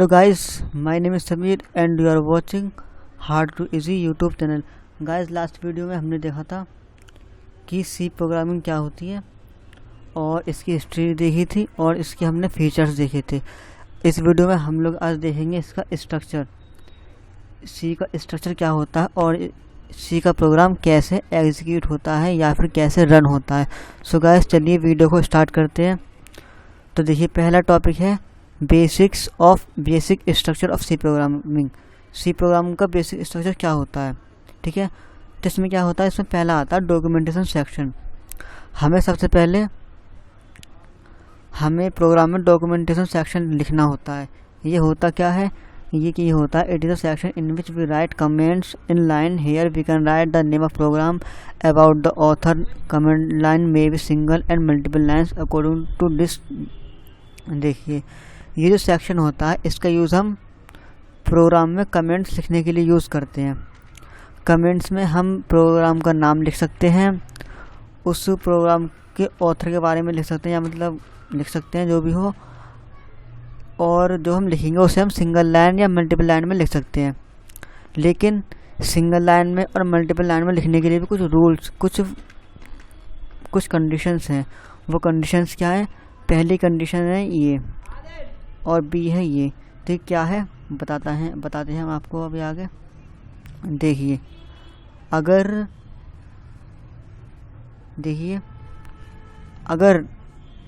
Hello guys, my name is Samir and you are watching Hard to Easy YouTube channel. Guys last video में हमने देखा था कि सी programming क्या होती है और इसकी हिस्ट्री देखी थी और इसके हमने फीचर्स देखे थे। इस वीडियो में हम लोग आज देखेंगे इसका स्ट्रक्चर, सी का स्ट्रक्चर क्या होता है और सी का प्रोग्राम कैसे एग्जीक्यूट होता है या फिर कैसे रन होता है। सो गाइस चलिए वीडियो को स्टार्ट करते हैं। तो देखिए पहला टॉपिक है basic structure of C programming. C programming का बेसिक स्ट्रक्चर क्या होता है, ठीक है। तो इसमें क्या होता है, इसमें पहला आता है डॉक्यूमेंटेशन सेक्शन। हमें सबसे पहले प्रोग्राम में डॉक्यूमेंटेशन सेक्शन लिखना होता है। ये होता क्या है, ये होता है it is a section in which we write comments in line. Here we can write the name of program, about the author, comment line may be single and multiple lines according to this. देखिए ये जो section होता है इसका use हम programme में comments लिखने के लिए यूज़ करते हैं। कमेंट्स में हम प्रोग्राम का नाम लिख सकते हैं, उस प्रोग्राम के ऑथर के बारे में लिख सकते हैं, या मतलब लिख सकते हैं जो भी हो, और जो हम लिखेंगे उसे हम सिंगल लाइन या मल्टीपल लाइन में लिख सकते हैं। लेकिन सिंगल लाइन में और मल्टीपल लाइन में लिखने के लिए भी कुछ रूल्स, कुछ कंडीशंस हैं। वो कंडीशंस क्या है, पहली कंडीशन है ये और बी है ये। तो क्या है बताते हैं हम आपको अभी आगे। देखिए अगर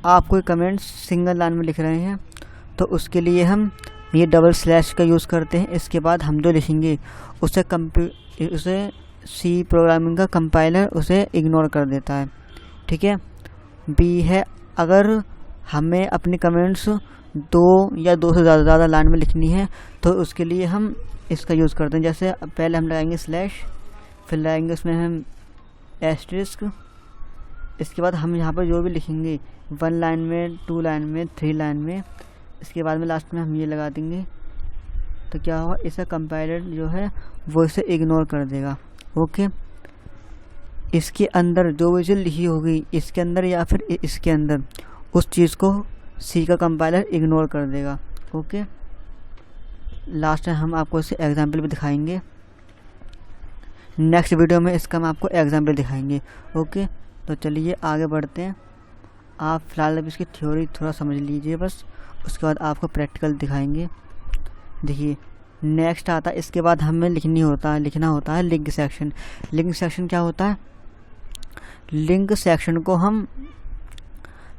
आप कोई कमेंट्स सिंगल लाइन में लिख रहे हैं तो उसके लिए हम ये डबल स्लैश का यूज़ करते हैं। इसके बाद हम जो लिखेंगे उसे सी प्रोग्रामिंग का कंपाइलर उसे इग्नोर कर देता है, ठीक है। बी है अगर हमें अपनी कमेंट्स 2 या 2 से ज़्यादा लाइन में लिखनी है तो उसके लिए हम इसका यूज़ करते हैं। जैसे पहले हम लगाएंगे स्लैश, फिर लगाएंगे उसमें हम एस्टेरिस्क। इसके बाद हम यहाँ पर जो भी लिखेंगे 1 लाइन में, 2 लाइन में, 3 लाइन में, इसके बाद में लास्ट में हम ये लगा देंगे। तो क्या होगा, इसका कंपाइलर जो है वो इसे इग्नोर कर देगा, ओके। इसके अंदर जो भी चीज़ लिखी होगी इसके अंदर या फिर इसके अंदर, उस चीज़ को सी का कंपाइलर इग्नोर कर देगा, ओके। लास्ट में हम आपको इसे एग्जाम्पल भी दिखाएंगे। नेक्स्ट वीडियो में इसका हम आपको एग्जाम्पल दिखाएंगे, ओके। तो चलिए आगे बढ़ते हैं। आप फिलहाल अब इसकी थ्योरी थोड़ा समझ लीजिए बस, उसके बाद आपको प्रैक्टिकल दिखाएंगे। देखिए नेक्स्ट आता है, इसके बाद हमें लिखना होता है लिंक सेक्शन। लिंक सेक्शन क्या होता है, लिंक सेक्शन को हम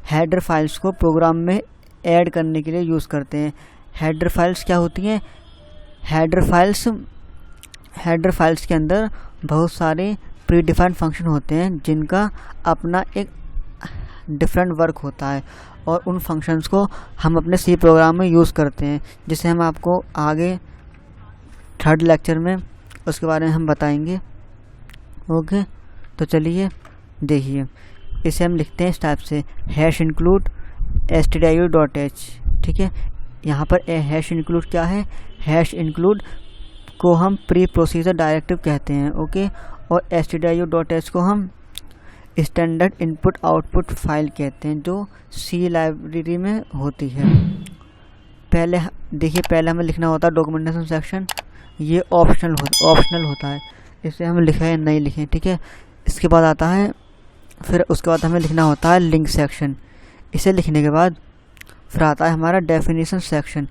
हेडर फाइल्स को प्रोग्राम में ऐड करने के लिए यूज़ करते हैं। हेडर फाइल्स क्या होती हैं, हेडर फाइल्स के अंदर बहुत सारे प्री डिफाइंड फंक्शन होते हैं जिनका अपना एक डिफरेंट वर्क होता है, और उन फंक्शंस को हम अपने सी प्रोग्राम में यूज़ करते हैं, जिसे हम आपको आगे 3rd लेक्चर में उसके बारे में हम बताएंगे, ओके। तो चलिए देखिए, इसे हम लिखते हैं इस टाइप से, #include stdio.h, ठीक है। यहाँ पर #include क्या है, #include को हम प्री प्रोसीजर डायरेक्टिव कहते हैं, ओके। और stdio.h को हम स्टैंडर्ड इनपुट आउटपुट फाइल कहते हैं, जो सी लाइब्रेरी में होती है। पहले हमें लिखना होता है डॉक्यूमेंटेशन सेक्शन। ये ऑप्शनल होता है, इसे हम लिखें या नहीं लिखें, ठीक है। इसके बाद आता है, फिर उसके बाद हमें लिखना होता है लिंक सेक्शन। इसे लिखने के बाद फिर आता है हमारा डेफिनेशन सेक्शन।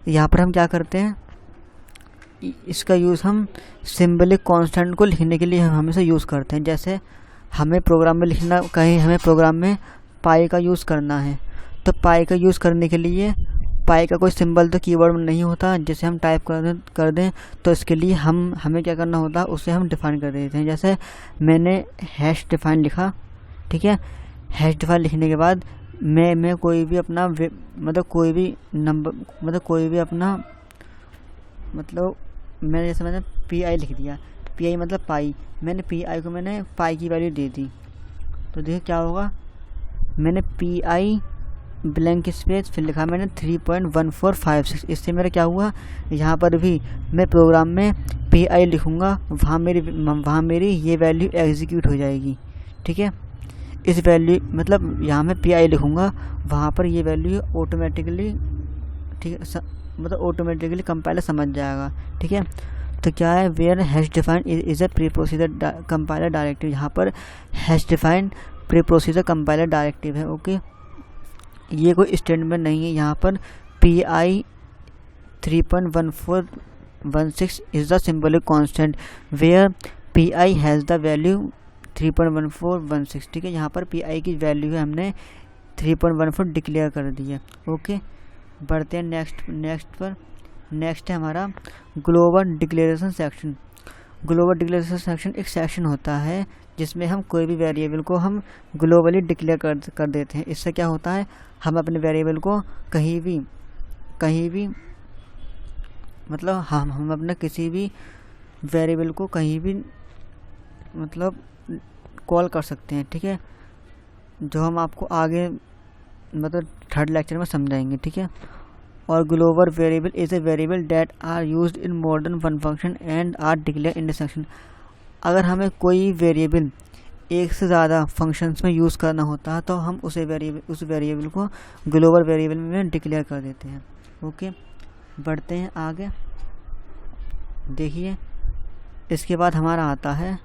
यहाँ पर हम क्या करते हैं, इसका यूज़ हम सिंबलिक कांस्टेंट को लिखने के लिए हम हमेशा यूज़ करते हैं। जैसे हमें प्रोग्राम में हमें प्रोग्राम में पाई का यूज़ करना है, तो पाई का यूज़ करने के लिए पाई का कोई सिंबल तो कीबोर्ड में नहीं होता जिसे हम टाइप कर दें। तो इसके लिए हमें क्या करना होता है, उसे हम डिफ़ाइन कर देते हैं। जैसे मैंने #डिफ़ाइन लिखा, ठीक है। #डिफ़ाइन लिखने के बाद मैं कोई भी अपना मैंने PI लिख दिया। PI मतलब पाई, मैंने PI को पाई की वैल्यू दे दी। तो देखिए क्या होगा, मैंने PI ब्लैंक स्पेस फिर लिखा मैंने 3.1456। इससे मेरा क्या हुआ, यहाँ पर भी मैं प्रोग्राम में PI लिखूँगा, वहाँ मेरी ये वैल्यू एग्जीक्यूट हो जाएगी, ठीक है। इस वैल्यू मतलब यहाँ मैं PI लिखूँगा, वहाँ पर ये वैल्यू ऑटोमेटिकली, ठीक है, मतलब ऑटोमेटिकली कंपाइलर समझ जाएगा। ठीक है, तो क्या है, where hash define is a pre procedure compiler directive. यहाँ पर hash define pre procedure compiler directive है। ओके, ये कोई स्टेटमेंट नहीं है। यहाँ पर PI 3.1416 is the symbolic constant where PI has the value 3.1416। ठीक है, यहाँ पर PI की वैल्यू है हमने 3.14 डिक्लेयर कर दी है। ओके, बढ़ते हैं नेक्स्ट पर। नेक्स्ट है हमारा global declaration section. Global declaration section एक सेक्शन होता है जिसमें हम कोई भी वेरिएबल को हम ग्लोबली डिक्लेयर कर देते हैं। इससे क्या होता है, हम अपने वेरिएबल को कहीं भी मतलब हम अपने किसी भी वेरिएबल को कहीं भी मतलब कॉल कर सकते हैं। ठीक है, जो हम आपको आगे मतलब थर्ड लेक्चर में समझाएंगे। ठीक है, और global variable is a variable that are used in more than one function and are declare in the section. अगर हमें कोई वेरिएबल एक से ज़्यादा फंक्शंस में यूज़ करना होता है तो हम उस वेरिएबल को ग्लोबल वेरिएबल में डिक्लेयर कर देते हैं। ओके, बढ़ते हैं आगे। देखिए, इसके बाद हमारा आता है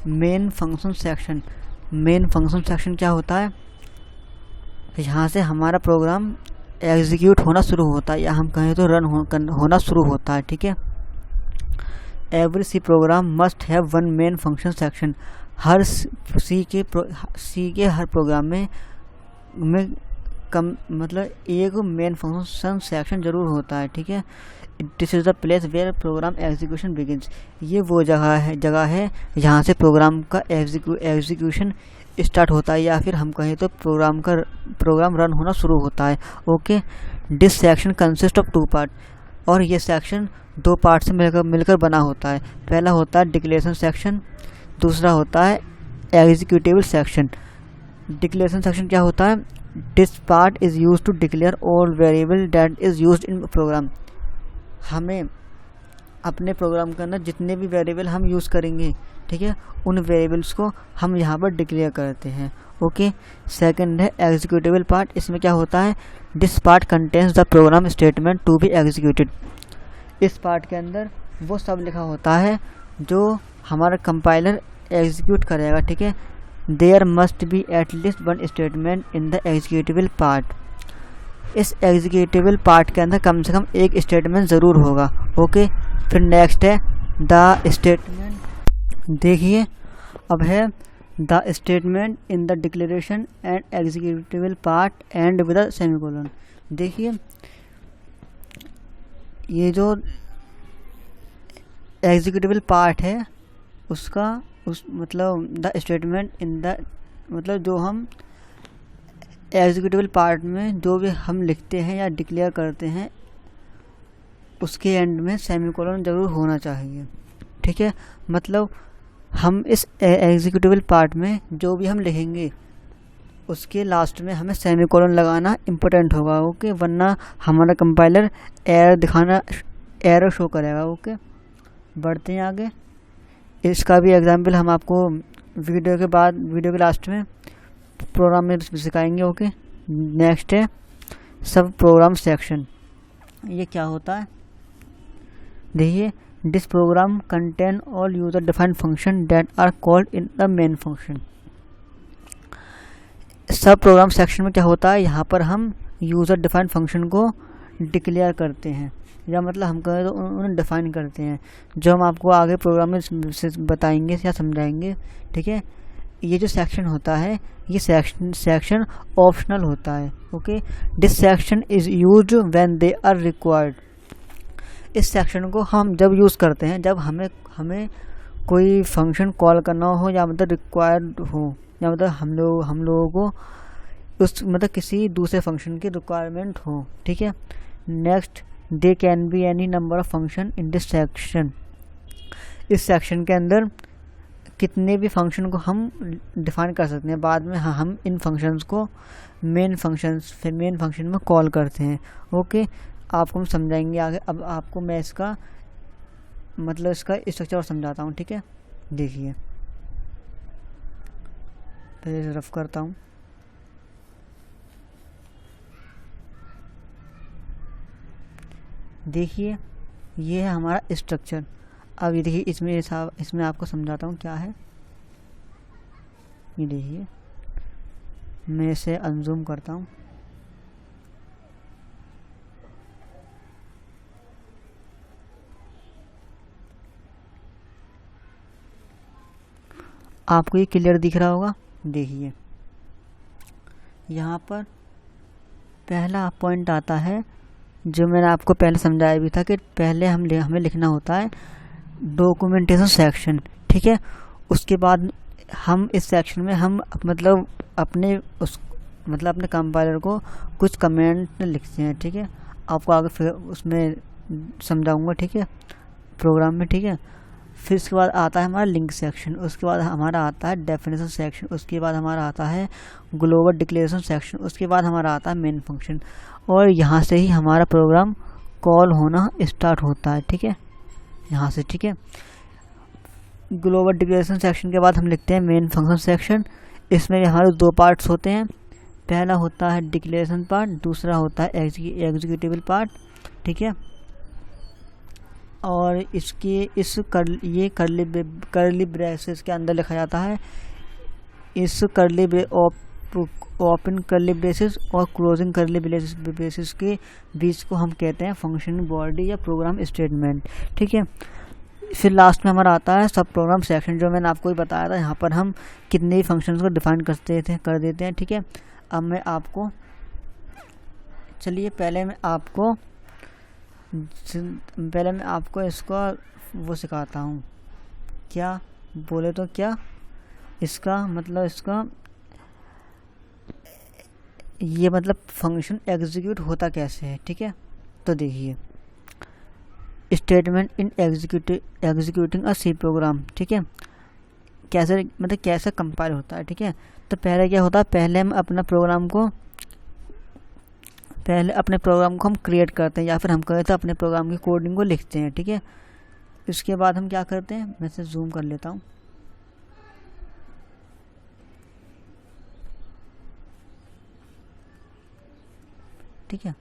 main function section. Main function section क्या होता है, यहाँ से हमारा प्रोग्राम एग्जीक्यूट होना शुरू होता है, या हम कहें तो रन होना शुरू होता है। ठीक है, every C program must have one main function section. हर सी के हर प्रोग्राम में मतलब एक मेन फंक्शन सेक्शन जरूर होता है। ठीक है, this is the place where program execution begins. ये वो जगह है जहाँ से प्रोग्राम का एग्जीक्यूशन स्टार्ट होता है, या फिर हम कहें तो प्रोग्राम रन होना शुरू होता है। Okay, this section consist of 2 part. और ये सेक्शन 2 पार्ट से मिलकर बना होता है। पहला होता है डिक्लेरेशन सेक्शन, दूसरा होता है एग्जीक्यूटेबल सेक्शन। डिक्लेरेशन सेक्शन क्या होता है, this part is use to declare all variable that is used in program. हमें अपने प्रोग्राम के अंदर जितने भी वेरिएबल हम यूज़ करेंगे, ठीक है, उन वेरिएबल्स को हम यहाँ पर डिक्लेयर करते हैं। ओके, सेकंड है एग्जीक्यूटेबल पार्ट। इसमें क्या होता है, this part contains the program statement to be executed. इस पार्ट के अंदर वो सब लिखा होता है जो हमारा कंपाइलर एग्जीक्यूट करेगा। ठीक है, there must be at least one statement in the executable part. इस एग्जीक्यूटेबल पार्ट के अंदर कम से कम एक स्टेटमेंट ज़रूर होगा। ओके, फिर नेक्स्ट है द स्टेटमेंट। देखिए, अब है the statement in the declaration and executable part and with a semicolon. देखिए, ये जो एग्जीक्यूटेबल पार्ट है मतलब द स्टेटमेंट इन द मतलब जो हम एग्जीक्यूटेबल पार्ट में जो भी हम लिखते हैं या डिक्लेयर करते हैं उसके एंड में सेमीकोलन ज़रूर होना चाहिए। ठीक है, मतलब हम इस एग्जीक्यूटेबल पार्ट में जो भी हम लिखेंगे उसके लास्ट में हमें सेमीकोलन लगाना इम्पोर्टेंट होगा। ओके, वरना हमारा कंपाइलर एरर शो करेगा। ओके, बढ़ते हैं आगे। इसका भी एग्जाम्पल हम आपको वीडियो के लास्ट में प्रोग्राम में सिखाएंगे। ओके, नेक्स्ट है सब प्रोग्राम सेक्शन। ये क्या होता है, देखिए, this program contain all user defined function that are called in the main function. Sub program section में क्या होता है, यहाँ पर हम यूज़र डिफाइंड फंक्शन को डिक्लेयर करते हैं, या मतलब हम कहें तो उन्हें डिफाइन करते हैं, जो हम आपको आगे प्रोग्राम में बताएंगे या समझाएंगे। ठीक है, ये जो सेक्शन होता है ये सेक्शन ऑप्शनल होता है। Okay, this section is used when they are required. इस सेक्शन को हम जब यूज़ करते हैं जब हमें कोई फंक्शन कॉल करना हो, या मतलब रिक्वायर्ड हो, या मतलब हम लोगों को उस मतलब किसी दूसरे फंक्शन की रिक्वायरमेंट हो। ठीक है, next, they can be any number of function in this section. इस सेक्शन के अंदर कितने भी फंक्शन को हम डिफाइन कर सकते हैं। बाद में हम इन फंक्शंस को मेन फंक्शन में कॉल करते हैं। ओके, आपको हम समझाएंगे आगे। अब आपको मैं इसका मतलब इसका स्ट्रक्चर और समझाता हूँ, ठीक है। देखिए पहले रफ करता हूँ। देखिए ये है हमारा स्ट्रक्चर। अब ये देखिए इसमें आपको समझाता हूँ क्या है। ये देखिए मैं इसे अनजूम करता हूँ। आपको ये क्लियर दिख रहा होगा। देखिए यहाँ पर पहला पॉइंट आता है जो मैंने आपको पहले समझाया भी था कि पहले हमें लिखना होता है डॉक्यूमेंटेशन सेक्शन, ठीक है। उसके बाद हम इस सेक्शन में हम मतलब अपने कंपाइलर को कुछ कमेंट लिखते हैं, ठीक है। आपको आगे फिर उसमें समझाऊंगा, ठीक है, प्रोग्राम में, ठीक है। फिर उसके बाद आता है हमारा लिंक सेक्शन, उसके बाद हमारा आता है डेफिनेशन सेक्शन, उसके बाद हमारा आता है ग्लोबल डिक्लेरेशन सेक्शन, उसके बाद हमारा आता है मेन फंक्शन। और यहाँ से ही हमारा प्रोग्राम कॉल होना स्टार्ट होता है, ठीक है, यहाँ से, ठीक है। ग्लोबल डिक्लेरेशन सेक्शन के बाद हम लिखते हैं मेन फंक्शन सेक्शन। इसमें हमारे दो पार्ट्स होते हैं। पहला होता है डिक्लेरेशन पार्ट, दूसरा होता है एग्जीक्यूटेबल पार्ट, ठीक है। और ये करली ब्रेसेस के अंदर लिखा जाता है। इस ओपन करली ब्रेसेस और क्लोजिंग करली ब्रेसेस के बीच को हम कहते हैं फंक्शन बॉडी या प्रोग्राम स्टेटमेंट, ठीक है। फिर लास्ट में हमारा आता है सब प्रोग्राम सेक्शन, जो मैंने आपको ही बताया था। यहाँ पर हम कितने ही फंक्शंस को डिफाइन कर देते हैं, ठीक है। अब मैं आपको पहले मैं आपको इसको वो सिखाता हूँ, क्या बोले तो क्या इसका ये मतलब फंक्शन एग्जीक्यूट होता कैसे है, ठीक है। तो देखिए statement in executing a C program, ठीक है, कैसे कंपाइल होता है, ठीक है। तो पहले क्या होता है, पहले अपने प्रोग्राम को हम क्रिएट करते हैं, या फिर हम कहते हैं अपने प्रोग्राम की कोडिंग को लिखते हैं, ठीक है। इसके बाद हम क्या करते हैं, मैं इसे जूम कर लेता हूँ। ठीक है,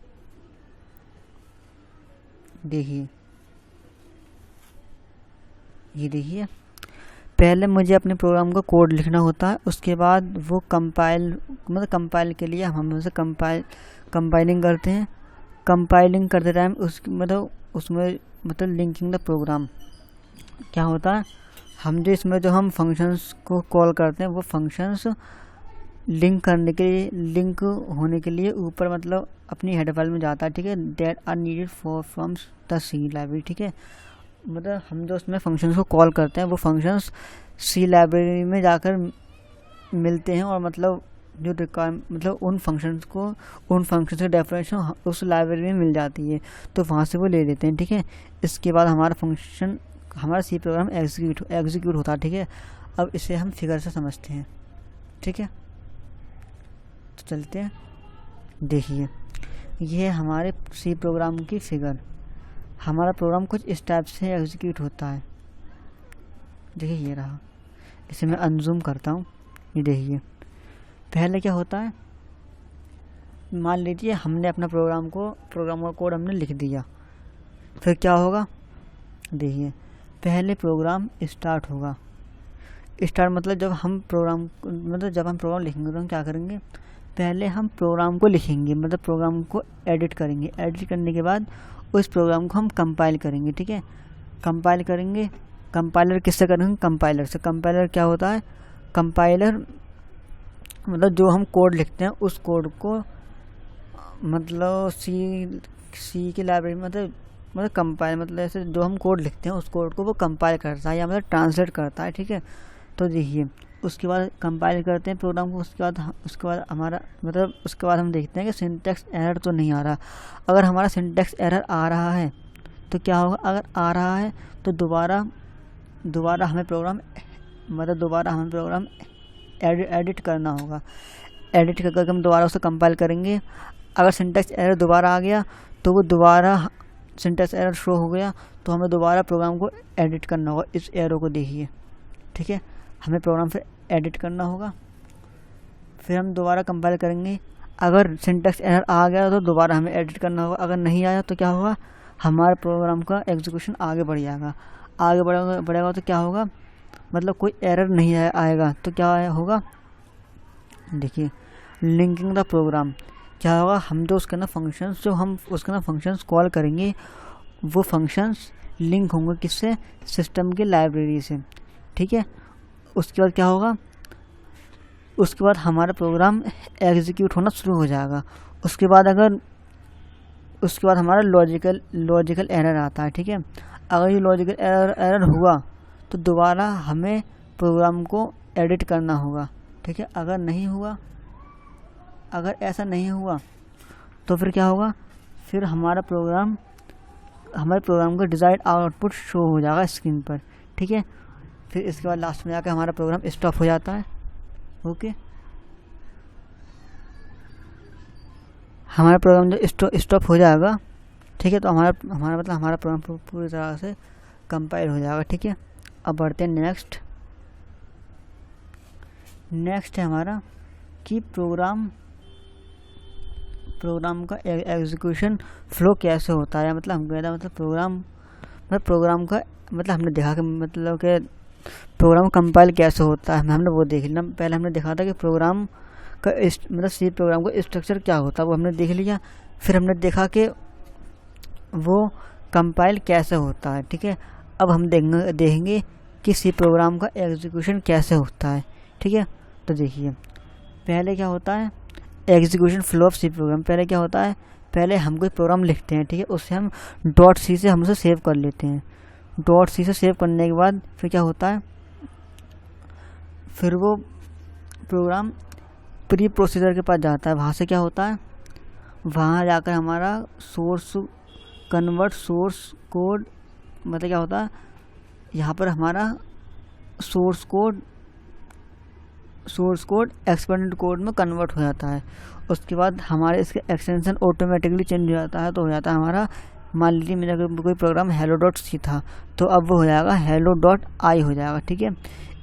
देखिए ये देखिए पहले मुझे अपने प्रोग्राम का कोड लिखना होता है। उसके बाद वो कंपाइल के लिए हम उसे कंपाइलिंग करते हैं। कंपाइलिंग करते टाइम उसमें लिंकिंग द प्रोग्राम क्या होता है, हम फंक्शंस को कॉल करते हैं, वो फंक्शंस लिंक होने के लिए ऊपर अपनी हेडर फाइल में जाता है, ठीक है। That are needed from the C library, ठीक है। हम जो उसमें फंक्शंस को कॉल करते हैं वो फंक्शंस सी लाइब्रेरी में जाकर मिलते हैं, और जो रिक्वायरमेंट उन फंक्शंस की डेफिनेशन उस लाइब्रेरी में मिल जाती है, तो वहाँ से वो ले लेते हैं, ठीक है। इसके बाद हमारा सी प्रोग्राम एग्जीक्यूट होता है, ठीक है। अब इसे हम फिगर से समझते हैं, ठीक है। तो चलते हैं, देखिए ये हमारे सी प्रोग्राम की फिगर। हमारा प्रोग्राम कुछ इस टाइप से एग्जीक्यूट होता है। देखिए ये रहा, इसे मैं अनजूम करता हूँ। ये देखिए पहले क्या होता है, मान लीजिए हमने अपना प्रोग्राम का कोड हमने लिख दिया, फिर क्या होगा, देखिए पहले प्रोग्राम स्टार्ट होगा। जब हम प्रोग्राम लिखेंगे तो हम क्या करेंगे, पहले हम प्रोग्राम को लिखेंगे, प्रोग्राम को एडिट करेंगे। एडिट करने के बाद उस प्रोग्राम को हम कंपाइल करेंगे, ठीक है। कंपाइलर किससे करेंगे, कंपाइलर से। कंपाइलर क्या होता है, कंपाइलर जो हम कोड लिखते हैं उस कोड को सी की लाइब्रेरी कंपाइल ऐसे जो हम कोड लिखते हैं उस कोड को वो कंपाइल करता है या ट्रांसलेट करता है, ठीक है। तो देखिए उसके बाद कंपाइल करते हैं प्रोग्राम को। उसके बाद हम देखते हैं कि सिंटैक्स एरर तो नहीं आ रहा। अगर हमारा सिंटैक्स एरर आ रहा है तो क्या होगा, अगर आ रहा है तो दोबारा हमें प्रोग्राम एडिट करना होगा। एडिट करके हम दोबारा उसे कंपाइल करेंगे। अगर सिंटैक्स एरर दोबारा आ गया तो वो दोबारा सिंटैक्स एरर शो हो गया तो हमें दोबारा प्रोग्राम को एडिट करना होगा। इस एरर को देखिए, ठीक है, हमें प्रोग्राम फिर एडिट करना होगा, फिर हम दोबारा कंपाइल करेंगे। अगर सिंटैक्स एरर आ गया तो दोबारा हमें एडिट करना होगा, अगर नहीं आया तो क्या होगा, हमारे प्रोग्राम का एग्जीक्यूशन आगे बढ़ जाएगा। आगे बढ़ेगा तो क्या होगा, मतलब कोई एरर नहीं आएगा तो क्या होगा, देखिए लिंकिंग द प्रोग्राम क्या होगा, हम जो उसके ना फंक्शंस जो हम उसके ना फंक्शंस कॉल करेंगे वो फंक्शंस लिंक होंगे किससे, सिस्टम की लाइब्रेरी से, ठीक है। उसके बाद क्या होगा, उसके बाद हमारा प्रोग्राम एग्जीक्यूट होना शुरू हो जाएगा। उसके बाद हमारा लॉजिकल एरर आता है, ठीक है। अगर ये लॉजिकल एरर हुआ तो दोबारा हमें प्रोग्राम को एडिट करना होगा, ठीक है। अगर ऐसा नहीं हुआ तो फिर क्या होगा, फिर हमारे प्रोग्राम का डिज़ायर्ड आउटपुट शो हो जाएगा स्क्रीन पर, ठीक है। फिर इसके बाद लास्ट में जाकर हमारा प्रोग्राम स्टॉप हो जाता है। ओके, हमारा प्रोग्राम जो स्टॉप हो जाएगा, ठीक है, तो हमारा प्रोग्राम पूरी तरह से कंपाइल हो जाएगा, ठीक है। अब बढ़ते हैं नेक्स्ट है हमारा कि प्रोग्राम का एग्जीक्यूशन फ्लो कैसे होता है। मतलब हम कहते हैं प्रोग्राम का हमने देखा कि मतलब कि प्रोग्राम कंपाइल कैसे होता है, हमने वो देख लिया। पहले हमने देखा था कि प्रोग्राम का सी प्रोग्राम का स्ट्रक्चर क्या होता है, वो हमने देख लिया। फिर हमने देखा कि वो कंपाइल कैसे होता है, ठीक है। अब हम देखेंगे कि सी प्रोग्राम का एग्जीक्यूशन कैसे होता है, ठीक है। तो देखिए पहले क्या होता है, execution flow of C program. पहले क्या होता है, पहले हम कोई प्रोग्राम लिखते हैं, ठीक है, उससे हम .c से हम उसे सेव कर लेते हैं। .c से सेव करने के बाद फिर क्या होता है, फिर वो प्रोग्राम प्री प्रोसीजर के पास जाता है। वहाँ से क्या होता है, वहाँ जाकर हमारा कन्वर्ट सोर्स कोड, मतलब क्या होता है, यहाँ पर हमारा सोर्स कोड एक्सपेंडेड कोड में कन्वर्ट हो जाता है। उसके बाद हमारे इसके एक्सटेंशन ऑटोमेटिकली चेंज हो जाता है। तो हो जाता है हमारा, मान लीजिए मेरा कोई प्रोग्राम hello.c था तो अब वो हो जाएगा hello.i हो जाएगा, ठीक है।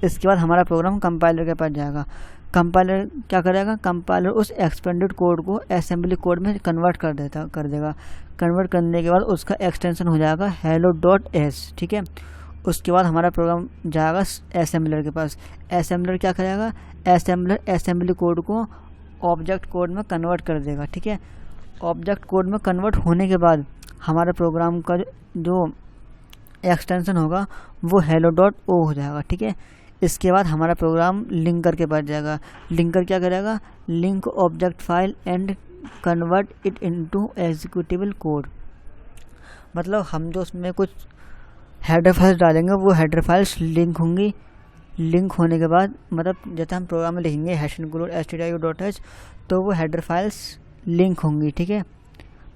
इसके बाद हमारा प्रोग्राम कंपाइलर के पास जाएगा। कंपाइलर क्या करेगा, कंपाइलर उस एक्सपेंडेड कोड को असेंबली कोड में कन्वर्ट कर देगा। कन्वर्ट करने के बाद उसका एक्सटेंशन हो जाएगा hello.s, ठीक है। उसके बाद हमारा प्रोग्राम जाएगा असेंबलर के पास। असेंबलर क्या करेगा, असेंबली कोड को ऑब्जेक्ट कोड में कन्वर्ट कर देगा, ठीक है। ऑब्जेक्ट कोड में कन्वर्ट होने के बाद हमारे प्रोग्राम का जो एक्सटेंशन होगा वो hello.o हो जाएगा, ठीक है। इसके बाद हमारा प्रोग्राम लिंकर के पास जाएगा। लिंकर क्या करेगा, link object file and convert it into executable code. मतलब हम जो उसमें कुछ हेडर फाइल्स डालेंगे वो हेडर फाइल्स लिंक होंगी। लिंक होने के बाद मतलब जैसे हम प्रोग्राम में लिखेंगे #stdio.h तो वो हेडर फाइल्स लिंक होंगी, ठीक है।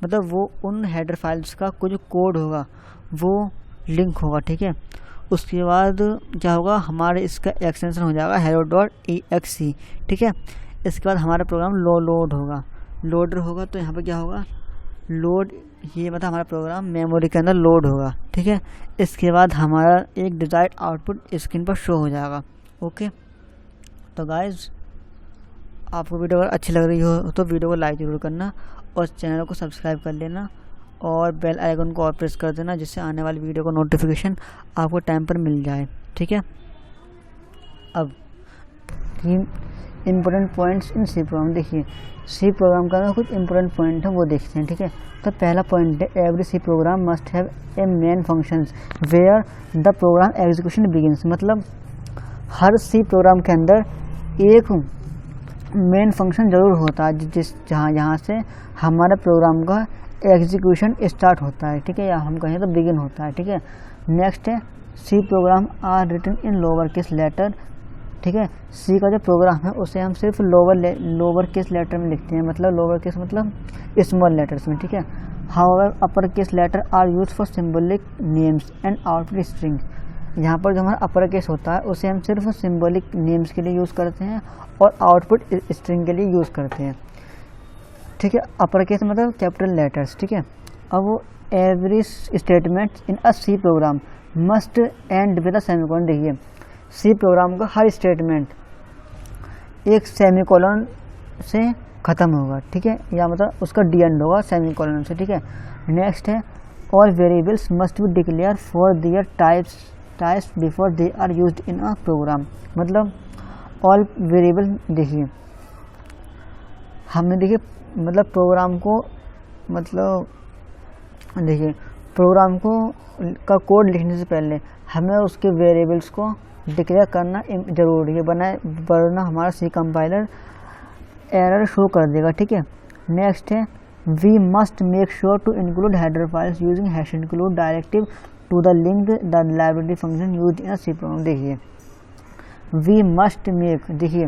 मतलब वो उन हेडर फाइल्स का कुछ कोड होगा वो लिंक होगा, ठीक है। उसके बाद क्या होगा, हमारे इसका एक्सटेंशन हो जाएगा hello.exe, ठीक है। इसके बाद हमारा प्रोग्राम लोड होगा। लोडर होगा तो यहाँ पर क्या होगा, लोड, ये मतलब हमारा प्रोग्राम मेमोरी के अंदर लोड होगा, ठीक है। इसके बाद हमारा एक डिज़ायर्ड आउटपुट स्क्रीन पर शो हो जाएगा। ओके, तो गाइज आपको वीडियो अगर अच्छी लग रही हो तो वीडियो को लाइक ज़रूर करना और चैनल को सब्सक्राइब कर लेना और बेल आइकन को और प्रेस कर देना, जिससे आने वाली वीडियो को नोटिफिकेशन आपको टाइम पर मिल जाए, ठीक है। अब 3 important points in C program. देखिए सी प्रोग्राम का कुछ इम्पोर्टेंट पॉइंट है वो देखते हैं, ठीक है। तो पहला पॉइंट है, every C program must have a main functions where the program execution begins. मतलब हर सी प्रोग्राम के अंदर एक मेन फंक्शन ज़रूर होता है जहाँ से हमारे प्रोग्राम का एग्जीक्यूशन स्टार्ट होता है, ठीक है, या हम कहें तो बिगिन होता है, ठीक है। नेक्स्ट है, C program are written in lower case letter, ठीक है। सी का जो प्रोग्राम है उसे हम सिर्फ लोअर केस लेटर में लिखते हैं, मतलब लोअर केस मतलब स्मॉल लेटर्स में, ठीक है। However upper case letter are use for symbolic names and output string. यहाँ पर जो हमारा अपर केस होता है उसे हम सिर्फ सिंबॉलिक नेम्स के लिए यूज़ करते हैं और आउटपुट स्ट्रिंग के लिए यूज़ करते हैं, ठीक है। अपर केस मतलब कैपिटल लेटर्स, ठीक है। अब वो every statement in a C program must end with a semicolon. देखिए सी प्रोग्राम का हर स्टेटमेंट एक सेमीकोलन से ख़त्म होगा, ठीक है, या मतलब उसका डी एंड होगा सेमीकोलन से, ठीक है। नेक्स्ट है all variables must be declare for their types before they are used in a program. मतलब ऑल वेरिएबल देखिए हमने देखिए मतलब प्रोग्राम को मतलब देखिए प्रोग्राम को का कोड लिखने से पहले हमें उसके वेरिएबल्स को डिक्लेयर करना ज़रूरी है, वरना हमारा सी कंपाइलर एरर शो कर देगा, ठीक है। नेक्स्ट है we must make sure to include header files using hash include directive to the link the library function used in a C program. देखिए वी मस्ट मेक, देखिए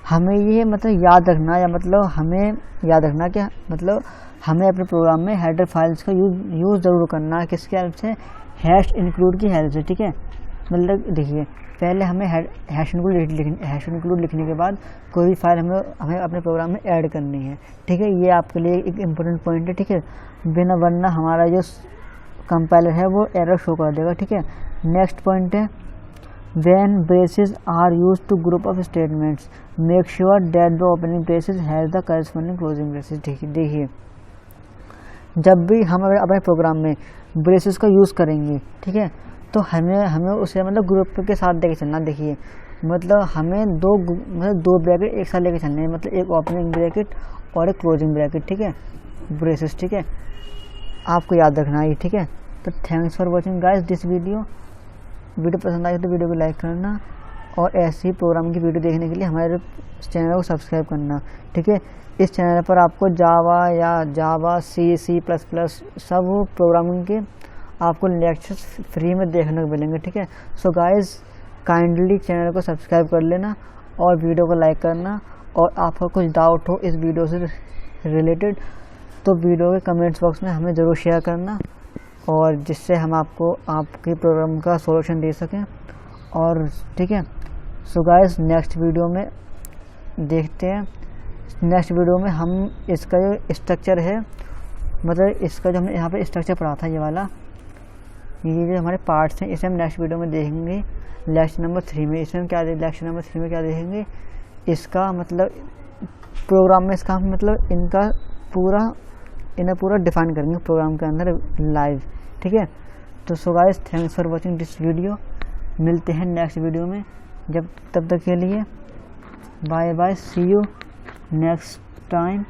हमें ये मतलब याद रखना, या मतलब हमें याद रखना कि मतलब हमें अपने प्रोग्राम में हेडर फाइल्स का यूज़ ज़रूर करना है, किसके हेल्प से, हैश इंक्लूड की हेल्प से, ठीक है। मतलब देखिए पहले हमें हैश इंक्लूड लिखने के बाद कोई भी फाइल हमें अपने प्रोग्राम में ऐड करनी है, ठीक है। ये आपके लिए एक इम्पोर्टेंट पॉइंट है, ठीक है, बिना वरना हमारा जो कंपाइलर है वो एरर शो कर देगा, ठीक है। नेक्स्ट पॉइंट है when braces are used to group of statements make sure that the opening braces has the corresponding closing braces। देखिए जब भी हम अपने प्रोग्राम में ब्रेसेस का यूज़ करेंगे, ठीक है, तो हमें उसे मतलब ग्रुप के साथ लेके चलना। देखिए मतलब हमें दो ब्रैकेट एक साथ लेके चलने हैं, मतलब एक ओपनिंग ब्रैकेट और एक क्लोजिंग ब्रैकेट, ठीक है, ब्रेसेस, ठीक है, आपको याद रखना है, ठीक है। तो thanks for watching guys this video पसंद आई तो वीडियो को लाइक करना और ऐसी प्रोग्राम की वीडियो देखने के लिए हमारे चैनल को सब्सक्राइब करना, ठीक है। इस चैनल पर आपको जावा सी प्लस प्लस सब प्रोग्रामिंग के आपको लेक्चर्स फ्री में देखने को मिलेंगे, ठीक है। सो गाइस काइंडली चैनल को सब्सक्राइब कर लेना और वीडियो को लाइक करना, और आपका कुछ डाउट हो इस वीडियो से रिलेटेड तो वीडियो के कमेंट्स बॉक्स में हमें ज़रूर शेयर करना, और जिससे हम आपको आपके प्रोग्राम का सॉल्यूशन दे सकें, और ठीक है। सो गाइस नेक्स्ट वीडियो में देखते हैं, नेक्स्ट वीडियो में हम इसका जो स्ट्रक्चर है, मतलब इसका जो हमने यहाँ पे स्ट्रक्चर पढ़ा था ये वाला, ये जो हमारे पार्ट्स हैं इसे हम नेक्स्ट वीडियो में देखेंगे लेक्चर नंबर 3 में। इसमें क्या लेक्चर नंबर 3 में क्या देखेंगे, इसका मतलब प्रोग्राम में इसका मतलब इन्हें पूरा डिफाइन करेंगे प्रोग्राम के अंदर लाइव, ठीक है। तो so guys thanks for watching this video, मिलते हैं नेक्स्ट वीडियो में, तब तक के लिए bye bye, see you next time.